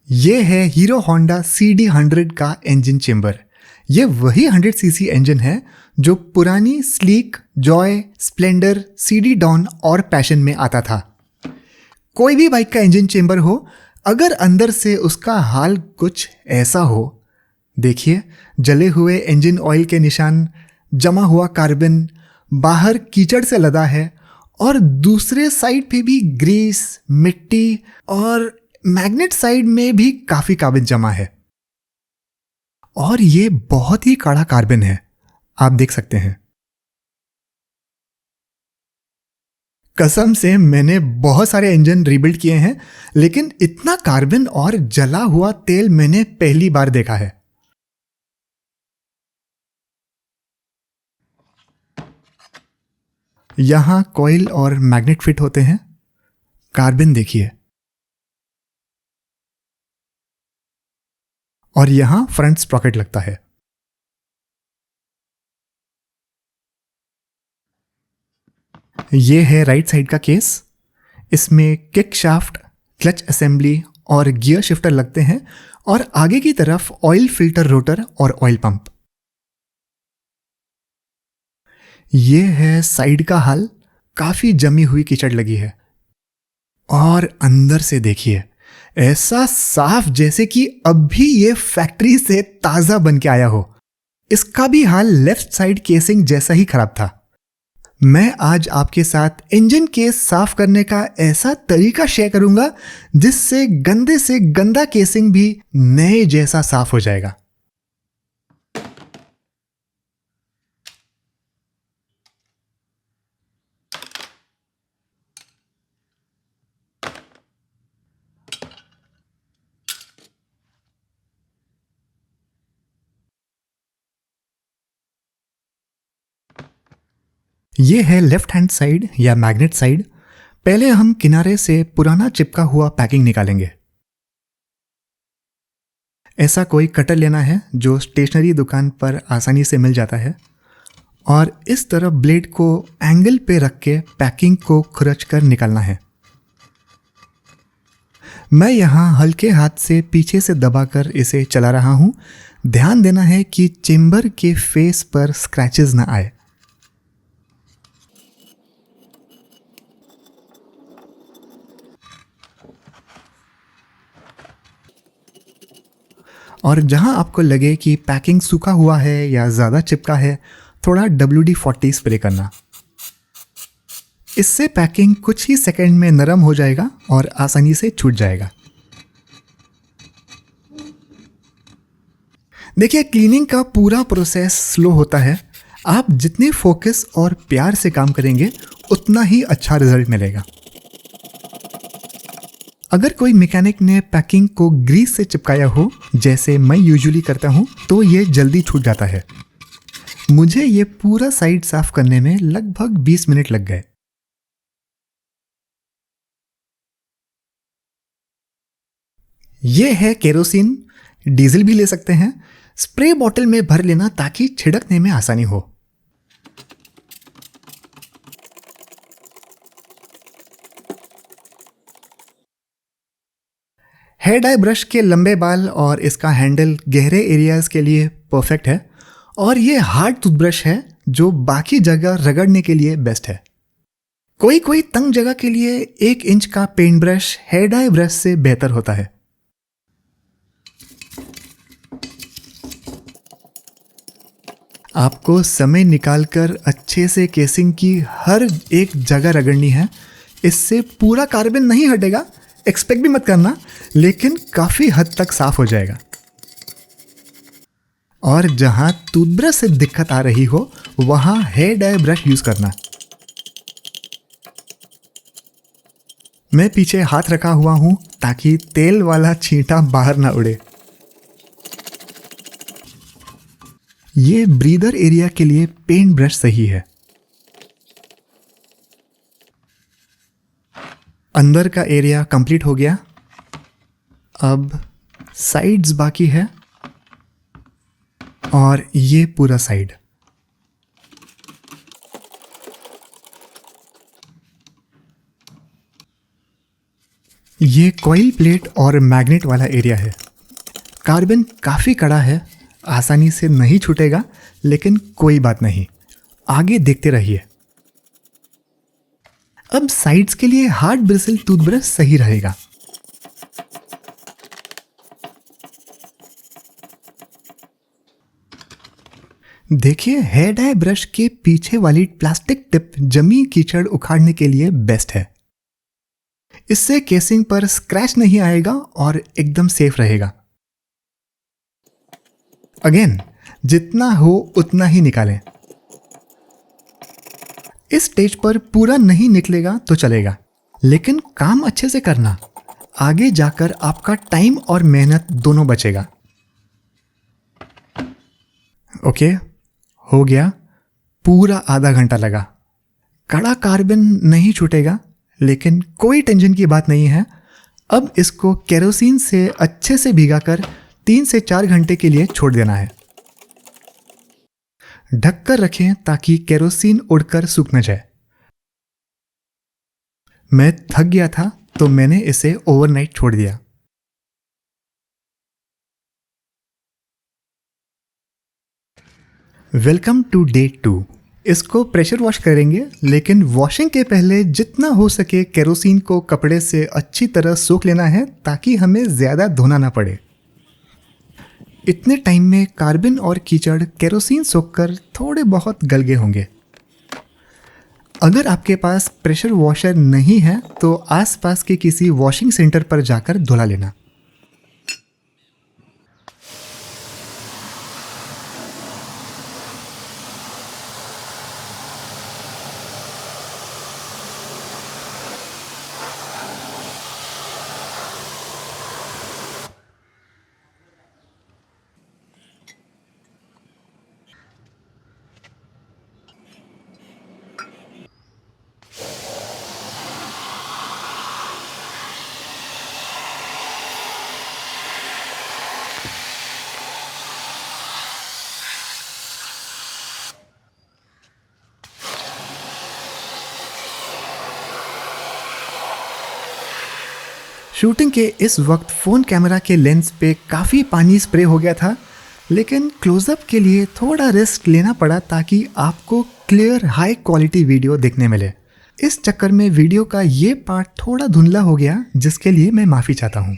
ये है hero Honda CD100 का इंजन चेंबर। ये वही 100 सीसी इंजन है जो पुरानी sleek, joy, splendor, CD dawn और पैशन में आता था। कोई भी बाइक का इंजन चेंबर हो, अगर अंदर से उसका हाल कुछ ऐसा हो, देखिए जले हुए इंजन ऑयल के निशान, जमा हुआ कार्बन, बाहर कीचड़ से लदा है और दूसरे साइड पे भी ग्रीस, मिट्टी और मैग्नेट साइड में भी काफी कार्बन जमा है। और ये बहुत ही कड़ा कार्बन है, आप देख सकते हैं। कसम से मैंने बहुत सारे इंजन रीबिल्ड किए हैं, लेकिन इतना कार्बन और जला हुआ तेल मैंने पहली बार देखा है। यहां कॉइल और मैग्नेट फिट होते हैं। कार्बन देखिए। और यहां फ्रंट स्प्रॉकेट लगता है। ये है राइट साइड का केस। इसमें किक शाफ्ट, क्लच असेंबली और गियर शिफ्टर लगते हैं और आगे की तरफ ऑयल फिल्टर रोटर और ऑयल पंप। ये है साइड का हाल। काफी जमी हुई कीचड़ लगी है। और अंदर से देखिए, ऐसा साफ जैसे कि अभी ये फैक्ट्री से ताजा बन के आया हो। इसका भी हाल लेफ्ट साइड केसिंग जैसा ही खराब था। मैं आज आपके साथ इंजन केस साफ करने का ऐसा तरीका शेयर करूंगा जिससे गंदे से गंदा केसिंग भी नए जैसा साफ हो जाएगा। ये है लेफ्ट हैंड साइड या मैग्नेट साइड। पहले हम किनारे से पुराना चिपका हुआ पैकिंग निकालेंगे। ऐसा कोई कटर लेना है जो स्टेशनरी दुकान पर आसानी से मिल जाता है और इस तरफ ब्लेड को एंगल पे रख के पैकिंग को खुरच कर निकालना है। मैं यहाँ हल्के हाथ से पीछे से दबाकर इसे चला रहा हूँ। ध्यान देना है कि चेंबर के फेस पर स्क्रैचेस ना आए। और जहाँ आपको लगे कि पैकिंग सूखा हुआ है या ज़्यादा चिपका है, थोड़ा WD-40 स्प्रे करना। इससे पैकिंग कुछ ही सेकंड में नरम हो जाएगा और आसानी से छूट जाएगा। देखिए, क्लीनिंग का पूरा प्रोसेस स्लो होता है। आप जितने फोकस और प्यार से काम करेंगे उतना ही अच्छा रिजल्ट मिलेगा। अगर कोई मैकेनिक ने पैकिंग को ग्रीस से चिपकाया हो, जैसे मैं यूजुअली करता हूँ, तो ये जल्दी छूट जाता है। मुझे ये पूरा साइड साफ करने में लगभग 20 मिनट लग गए। ये है केरोसिन। डीजल भी ले सकते हैं। स्प्रे बॉटल में भर लेना ताकि छिड़कने में आसानी हो। हेयर डाई ब्रश के लंबे बाल और इसका हैंडल गहरे एरियाज के लिए परफेक्ट है। और ये हार्ड टूथब्रश है जो बाकी जगह रगड़ने के लिए बेस्ट है। कोई कोई तंग जगह के लिए 1 इंच का paint brush hair dye brush से बेहतर होता है। आपको समय निकालकर अच्छे से केसिंग की हर एक जगह रगड़नी है। इससे पूरा कार्बन नहीं हटेगा, एक्सपेक्ट भी मत करना, लेकिन काफी हद तक साफ हो जाएगा। और जहां टूथब्रश से दिक्कत आ रही हो वहां हेयर डाई ब्रश यूज करना। मैं पीछे हाथ रखा हुआ हूं ताकि तेल वाला छींटा बाहर ना उड़े। ये ब्रीदर एरिया के लिए पेंट ब्रश सही है। अंदर का एरिया कंप्लीट हो गया। अब साइड्स बाकी है और ये पूरा साइड। ये कॉइल प्लेट और मैग्नेट वाला एरिया है। कार्बन काफ़ी कड़ा है, आसानी से नहीं छूटेगा, लेकिन कोई बात नहीं, आगे देखते रहिए। अब साइड्स के लिए हार्ड ब्रिसल टूथब्रश सही रहेगा। देखिए, हेयर डाई ब्रश के पीछे वाली प्लास्टिक टिप जमी कीचड़ उखाड़ने के लिए बेस्ट है। इससे केसिंग पर स्क्रैच नहीं आएगा और एकदम सेफ रहेगा। अगेन, जितना हो उतना ही निकालें। इस स्टेज पर पूरा नहीं निकलेगा तो चलेगा, लेकिन काम अच्छे से करना, आगे जाकर आपका टाइम और मेहनत दोनों बचेगा। ओके, हो गया। पूरा आधा घंटा लगा। कड़ा कार्बन नहीं छूटेगा, लेकिन कोई टेंशन की बात नहीं है। अब इसको केरोसिन से अच्छे से भिगाकर 3 से 4 घंटे के लिए छोड़ देना है। ढककर रखें ताकि केरोसिन उड़कर सूख न जाए। मैं थक गया था तो मैंने इसे ओवरनाइट छोड़ दिया। Welcome to day 2। इसको प्रेशर वॉश करेंगे, लेकिन वॉशिंग के पहले जितना हो सके केरोसिन को कपड़े से अच्छी तरह सोख लेना है ताकि हमें ज़्यादा धोना ना पड़े। इतने टाइम में कार्बन और कीचड़ केरोसिन सोखकर थोड़े बहुत गल गए होंगे। अगर आपके पास प्रेशर वॉशर नहीं है तो आसपास के किसी वॉशिंग सेंटर पर जाकर धुला लेना। शूटिंग के इस वक्त फ़ोन कैमरा के लेंस पे काफ़ी पानी स्प्रे हो गया था, लेकिन क्लोज़अप के लिए थोड़ा रिस्क लेना पड़ा ताकि आपको क्लियर हाई क्वालिटी वीडियो देखने मिले। इस चक्कर में वीडियो का ये पार्ट थोड़ा धुंधला हो गया, जिसके लिए मैं माफ़ी चाहता हूँ।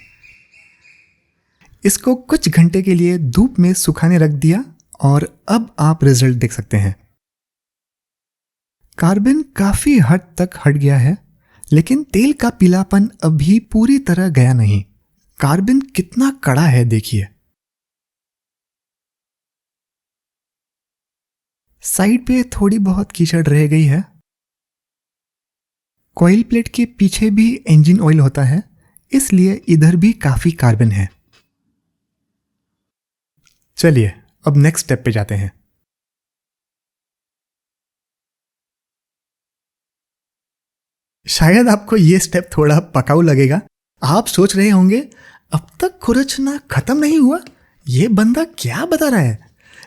इसको कुछ घंटे के लिए धूप में सुखाने रख दिया और अब आप रिजल्ट देख सकते हैं। कार्बन काफ़ी हद तक हट गया है, लेकिन तेल का पीलापन अभी पूरी तरह गया नहीं। कार्बन कितना कड़ा है देखिए। साइड पे थोड़ी बहुत कीचड़ रह गई है। कॉइल प्लेट के पीछे भी इंजन ऑयल होता है, इसलिए इधर भी काफी कार्बन है। चलिए अब नेक्स्ट स्टेप पे जाते हैं। शायद आपको ये स्टेप थोड़ा पकाऊ लगेगा। आप सोच रहे होंगे, अब तक खुरचना खत्म नहीं हुआ, ये बंदा क्या बता रहा है।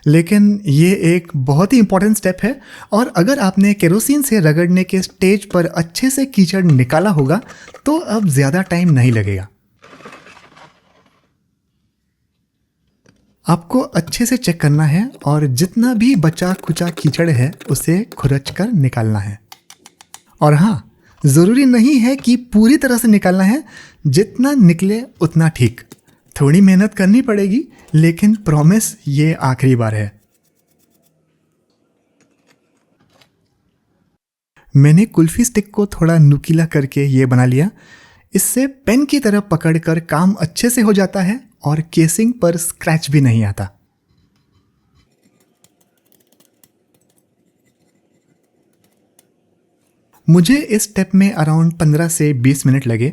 लेकिन ये एक बहुत ही इंपॉर्टेंट स्टेप है, और अगर आपने केरोसिन से रगड़ने के स्टेज पर अच्छे से कीचड़ निकाला होगा तो अब ज़्यादा टाइम नहीं लगेगा। आपको अच्छे से चेक करना है और जितना भी बचा खुचा कीचड़ है उसे खुरच कर निकालना है। और हाँ, ज़रूरी नहीं है कि पूरी तरह से निकालना है, जितना निकले उतना ठीक। थोड़ी मेहनत करनी पड़ेगी, लेकिन प्रॉमिस ये आखिरी बार है। मैंने कुल्फी स्टिक को थोड़ा नुकीला करके ये बना लिया। इससे पेन की तरह पकड़कर काम अच्छे से हो जाता है और केसिंग पर स्क्रैच भी नहीं आता। मुझे इस स्टेप में अराउंड 15 से 20 मिनट लगे।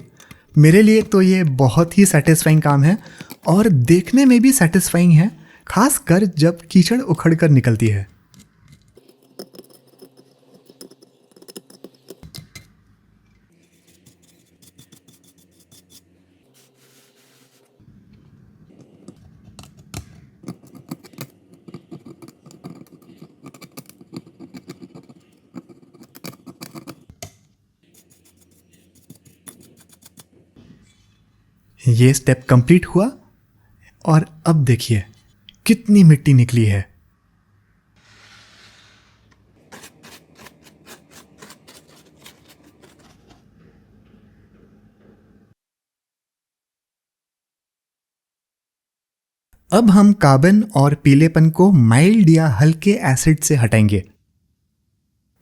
मेरे लिए तो ये बहुत ही सेटिस्फाइंग काम है और देखने में भी सेटिस्फाइंग है, खासकर जब कीचड़ उखड़ कर निकलती है। ये स्टेप कंप्लीट हुआ और अब देखिए कितनी मिट्टी निकली है। अब हम कार्बन और पीलेपन को माइल्ड या हल्के एसिड से हटाएंगे।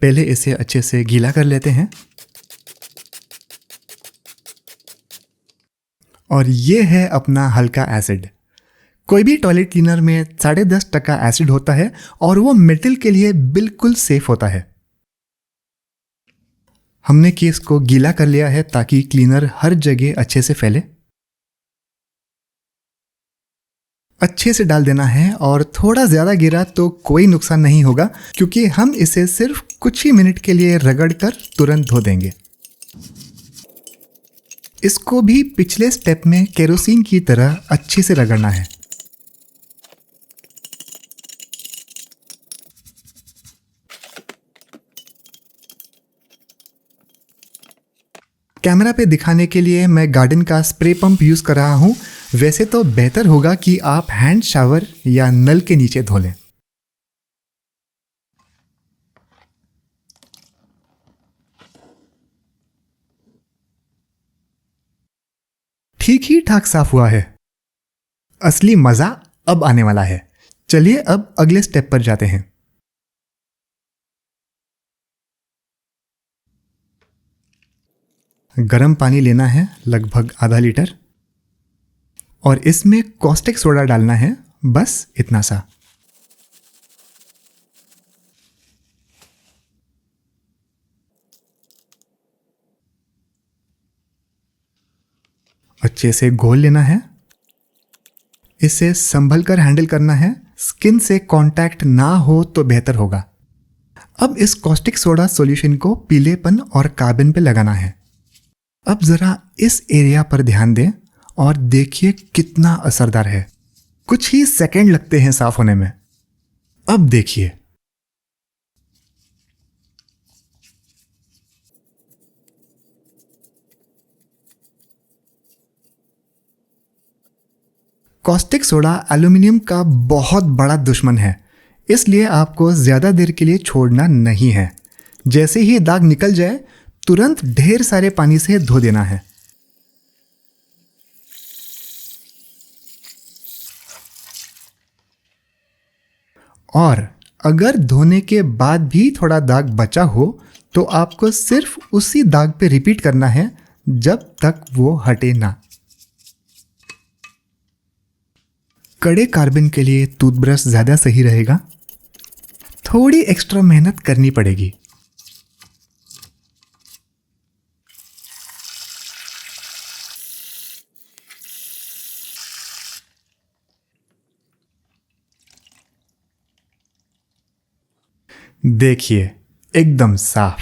पहले इसे अच्छे से गीला कर लेते हैं और ये है अपना हल्का एसिड। कोई भी टॉयलेट क्लीनर में 10.5% एसिड होता है और वो मेटल के लिए बिल्कुल सेफ होता है। हमने केस को गीला कर लिया है ताकि क्लीनर हर जगह अच्छे से फैले। अच्छे से डाल देना है और थोड़ा ज़्यादा गिरा तो कोई नुकसान नहीं होगा क्योंकि हम इसे सिर्फ कुछ ही मिनट के लिए रगड़कर तुरंत धो देंगे। इसको भी पिछले स्टेप में केरोसिन की तरह अच्छे से रगड़ना है। कैमरा पे दिखाने के लिए मैं गार्डन का स्प्रे पंप यूज कर रहा हूं। वैसे तो बेहतर होगा कि आप हैंड शावर या नल के नीचे धो लें। ठीक ही ठाक साफ हुआ है। असली मजा अब आने वाला है। चलिए अब अगले स्टेप पर जाते हैं। गर्म पानी लेना है, लगभग आधा लीटर, और इसमें कॉस्टिक सोडा डालना है, बस इतना सा। अच्छे से घोल लेना है। इसे संभल कर हैंडल करना है, स्किन से कांटेक्ट ना हो तो बेहतर होगा। अब इस कॉस्टिक सोडा सॉल्यूशन को पीलेपन और कार्बन पे लगाना है। अब जरा इस एरिया पर ध्यान दें और देखिए कितना असरदार है। कुछ ही सेकंड लगते हैं साफ होने में। अब देखिए, कॉस्टिक सोडा एल्यूमिनियम का बहुत बड़ा दुश्मन है, इसलिए आपको ज्यादा देर के लिए छोड़ना नहीं है। जैसे ही दाग निकल जाए तुरंत ढेर सारे पानी से धो देना है। और अगर धोने के बाद भी थोड़ा दाग बचा हो तो आपको सिर्फ उसी दाग पे रिपीट करना है जब तक वो हटे ना। कड़े कार्बन के लिए टूथब्रश ज्यादा सही रहेगा। थोड़ी एक्स्ट्रा मेहनत करनी पड़ेगी। देखिए एकदम साफ।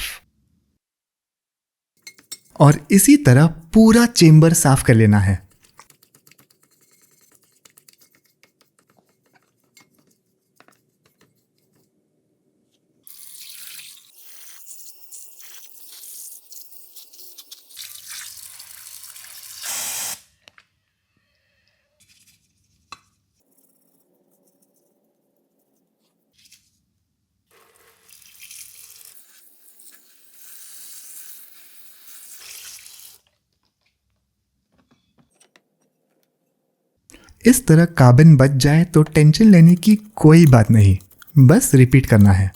और इसी तरह पूरा चेंबर साफ कर लेना है। इस तरह कार्बन बच जाए तो टेंशन लेने की कोई बात नहीं, बस रिपीट करना है।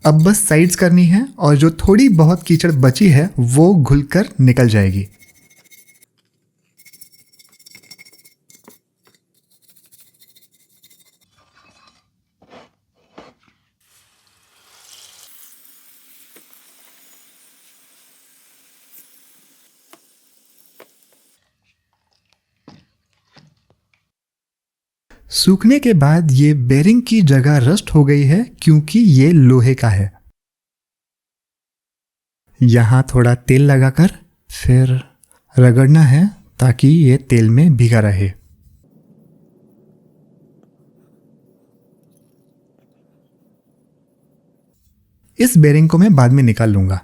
अब बस साइड्स करनी है और जो थोड़ी बहुत कीचड़ बची है वो घुलकर निकल जाएगी। सूखने के बाद ये बेरिंग की जगह रस्ट हो गई है क्योंकि ये लोहे का है। यहां थोड़ा तेल लगाकर फिर रगड़ना है ताकि ये तेल में भीगा रहे। इस बेरिंग को मैं बाद में निकाल लूंगा।